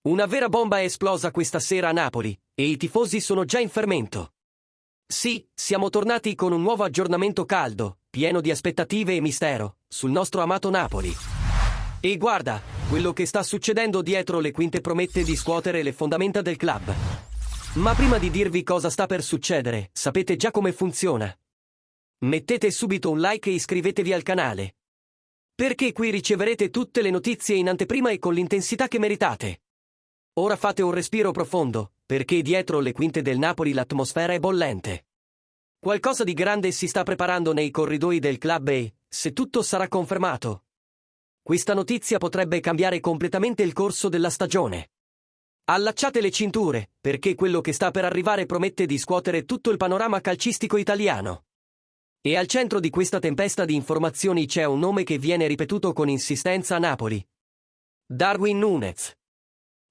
Una vera bomba è esplosa questa sera a Napoli, e i tifosi sono già in fermento. Sì, siamo tornati con un nuovo aggiornamento caldo, pieno di aspettative e mistero, sul nostro amato Napoli. E guarda, quello che sta succedendo dietro le quinte promette di scuotere le fondamenta del club. Ma prima di dirvi cosa sta per succedere, sapete già come funziona. Mettete subito un like e iscrivetevi al canale. Perché qui riceverete tutte le notizie in anteprima e con l'intensità che meritate. Ora fate un respiro profondo, perché dietro le quinte del Napoli l'atmosfera è bollente. Qualcosa di grande si sta preparando nei corridoi del club e, se tutto sarà confermato, questa notizia potrebbe cambiare completamente il corso della stagione. Allacciate le cinture, perché quello che sta per arrivare promette di scuotere tutto il panorama calcistico italiano. E al centro di questa tempesta di informazioni c'è un nome che viene ripetuto con insistenza a Napoli. Darwin Núñez.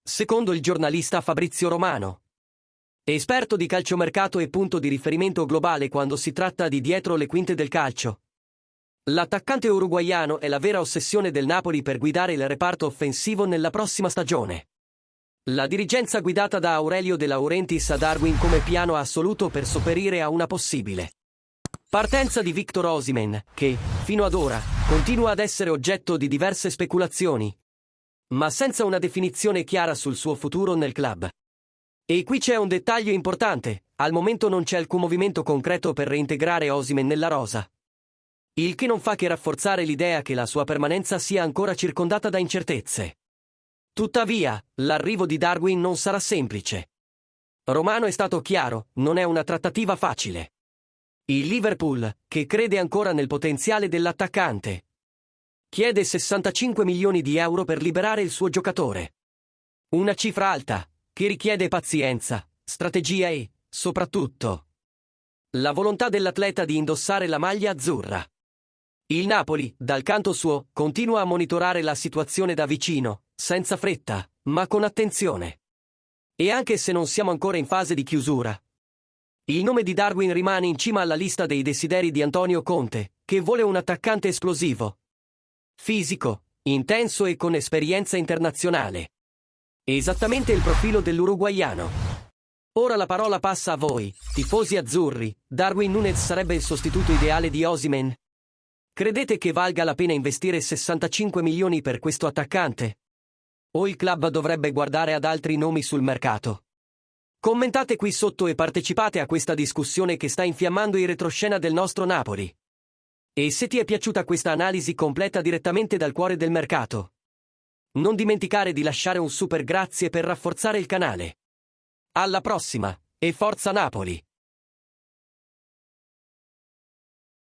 Secondo il giornalista Fabrizio Romano, esperto di calciomercato e punto di riferimento globale quando si tratta di dietro le quinte del calcio, l'attaccante uruguaiano è la vera ossessione del Napoli per guidare il reparto offensivo nella prossima stagione. La dirigenza guidata da Aurelio De Laurentiis ha Darwin come piano assoluto per sopperire a una possibile partenza di Victor Osimhen, che, fino ad ora, continua ad essere oggetto di diverse speculazioni, ma senza una definizione chiara sul suo futuro nel club. E qui c'è un dettaglio importante: al momento non c'è alcun movimento concreto per reintegrare Osimhen nella rosa. Il che non fa che rafforzare l'idea che la sua permanenza sia ancora circondata da incertezze. Tuttavia, l'arrivo di Darwin non sarà semplice. Romano è stato chiaro, non è una trattativa facile. Il Liverpool, che crede ancora nel potenziale dell'attaccante, chiede 65 milioni di euro per liberare il suo giocatore. Una cifra alta, che richiede pazienza, strategia e, soprattutto, la volontà dell'atleta di indossare la maglia azzurra. Il Napoli, dal canto suo, continua a monitorare la situazione da vicino, senza fretta, ma con attenzione. E anche se non siamo ancora in fase di chiusura, il nome di Darwin rimane in cima alla lista dei desideri di Antonio Conte, che vuole un attaccante esplosivo, fisico, intenso e con esperienza internazionale. Esattamente il profilo dell'uruguaiano. Ora la parola passa a voi, tifosi azzurri. Darwin Núñez sarebbe il sostituto ideale di Osimhen? Credete che valga la pena investire 65 milioni per questo attaccante? O il club dovrebbe guardare ad altri nomi sul mercato? Commentate qui sotto e partecipate a questa discussione che sta infiammando il retroscena del nostro Napoli. E se ti è piaciuta questa analisi completa direttamente dal cuore del mercato, non dimenticare di lasciare un super grazie per rafforzare il canale. Alla prossima, e forza Napoli!